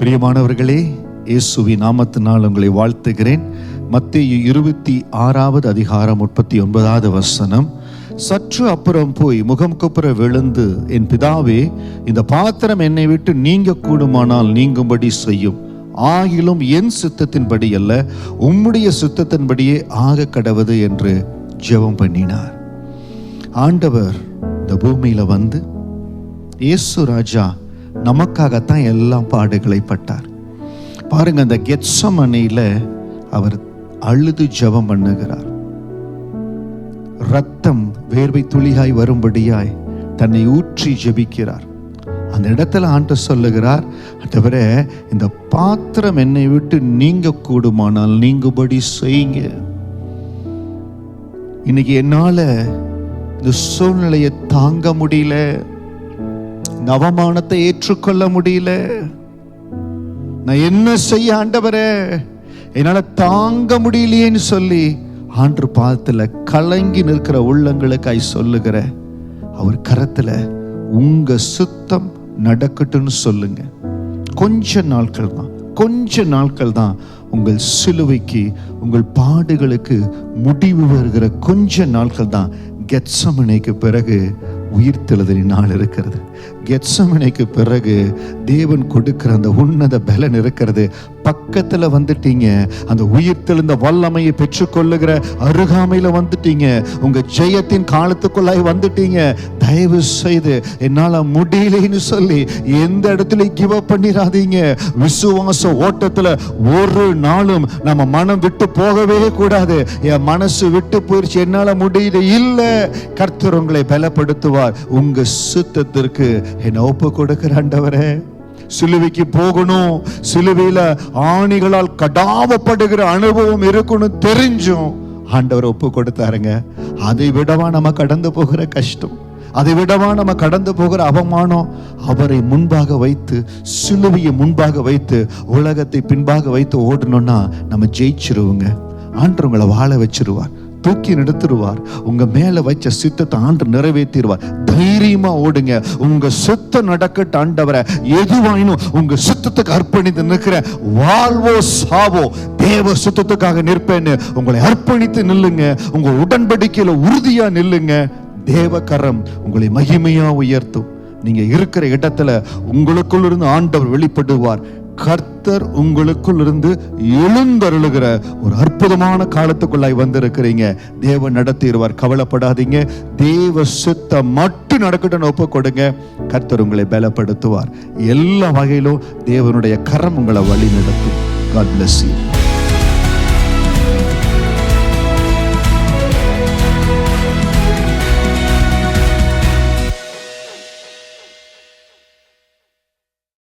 பிரியமானவர்களே, இயேசுவின் நாமத்தினால் உங்களை வாழ்த்துகிறேன். மத்தேயு 26 அதிகாரம் 39 வசனம். சற்று அப்புறம் போய் முகம் குப்புற விழுந்து, என் பிதாவே, இந்த பாத்திரம் என்னை விட்டு நீங்க கூடுமானால் நீங்கும்படி செய்யும். ஆகிலும் என் சித்தத்தின்படி அல்ல, உம்முடைய சித்தத்தின்படியே ஆக கடவது என்று ஜெபம் பண்ணினார். ஆண்டவர் இந்த பூமியில வந்து, இயேசு ராஜா நமக்காகத்தான் எல்லாம் பாடுகளை பட்டார். பாருங்க, அந்த கெத்சமனையில அவர் அழுது ஜெபம் பண்ணுகிறார். ரத்தம் வேர்வை துளியாய் வரும்படியாய் தன்னை ஊற்றி ஜெபிக்கிறார். அந்த இடத்துல ஆண்டவர் சொல்லுகிறார், ஆண்டவரே, இந்த பாத்திரம் என்னை விட்டு நீங்க கூடுமானால் நீங்கும்படி செய்யுங்க. இன்னைக்கு என்னால இந்த சூழ்நிலையை தாங்க முடியல, அவமானத்தை ஏற்றுக்கொள்ள முடியல, நான் என்ன செய்ய ஆண்டவரே, என்னால தாங்க முடியலையேன்னு சொல்லி ஆண்டு பாதத்துல கலங்கி நிற்கிற உள்ளங்களுக்காய் சொல்லுகிற அவர் கரத்துல உங்க சுத்தம் நடக்கட்டும்னு சொல்லுங்க. கொஞ்ச நாட்கள் தான் உங்கள் சிலுவைக்கு, உங்கள் பாடுகளுக்கு முடிவு வருகிற கொஞ்ச நாட்கள் தான். கெத்சமனைக்கு பிறகு உயிர்த்தெழுதலின் நாள் இருக்கிறது. கெத்சமனைக்கு பிறகு தேவன் கொடுக்கிற அந்த உன்னத பலன் இருக்கிறது. பக்கத்துல வந்துட்டீங்க, அந்த உயிர்த்தெழுந்த வல்லமையை பெற்றுக்கொள்ளுகிற அருகாமையில வந்துட்டீங்க, உங்க ஜெயத்தின் காலத்துக்குள்ளாய் வந்துட்டீங்க. தயவு செய்து என்னால முடியலைன்னு சொல்லி எந்த இடத்துல கிவ் அப் பண்ணிடாதீங்க. விசுவாச ஓட்டத்துல ஒரு நாளும் நம்ம மனம் விட்டு போகவே கூடாது. என் மனசு விட்டு போயிடுச்சு, என்னால முடியல, இல்ல, கர்த்தர் உங்களை பலப்படுத்துவார். உங்க சுத்தத்திற்கு என்ன ஒப்பு கொடுக்கிற ஆண்டவரே, சிலுவைக்கு போகணும், சிலுவையில ஆணிகளால் கடாவப்படுகிற அனுபவம் இருக்கணும் தெரிஞ்சும் ஆண்டவர் ஒப்பு கொடுத்தாருங்க. அதை விடவா நம்ம கடந்து போகிற கஷ்டம், அதை விடவா நம்ம கடந்து போகிற அவமானம்? அவரை முன்பாக வைத்து, சிலுவையை முன்பாக வைத்து, உலகத்தை பின்பாக வைத்து ஓடணும்னா நம்ம ஜெயிச்சிருவோங்க. ஆண்டவர் உங்களை வாழ வச்சிருவார், தூக்கி நிறுத்திடுவார். உங்க மேல வச்ச சித்தத்தை ஆண்டு நிறைவேற்றிடுவார். தைரியமா ஓடுங்க. உங்க சித்தம் நடக்கட்டு ஆண்டவரை, எதுவாயினும் உங்க சித்தத்துக்கு அர்ப்பணித்து நிற்கிற, வாழ்வோ சாவோ தேவ சித்தத்துக்காக நிற்பேன்னு உங்களை அர்ப்பணித்து நில்லுங்க. உங்க உடன்படிக்கையில உறுதியா நில்லுங்க. தேவ கரம் உங்களை மகிமையா உயர்த்தும். நீங்க இருக்கிற இடத்துல உங்களுக்குள் இருந்து ஆண்டவர் வெளிப்படுவார். கர்த்தர் உங்களுக்குள் இருந்து எழுந்தருளுகிற ஒரு அற்புதமான காலத்துக்குள்ளாய் வந்திருக்கிறீங்க. தேவன் நடத்திடுவார், கவலைப்படாதீங்க. தேவ சித்தம் மட்டும் நடக்கட்டும் ஒப்பு கொடுங்க. கர்த்தர் உங்களை பலப்படுத்துவார். எல்லா வகையிலும் தேவனுடைய கரம் உங்களை வழி நடத்தும். God bless you.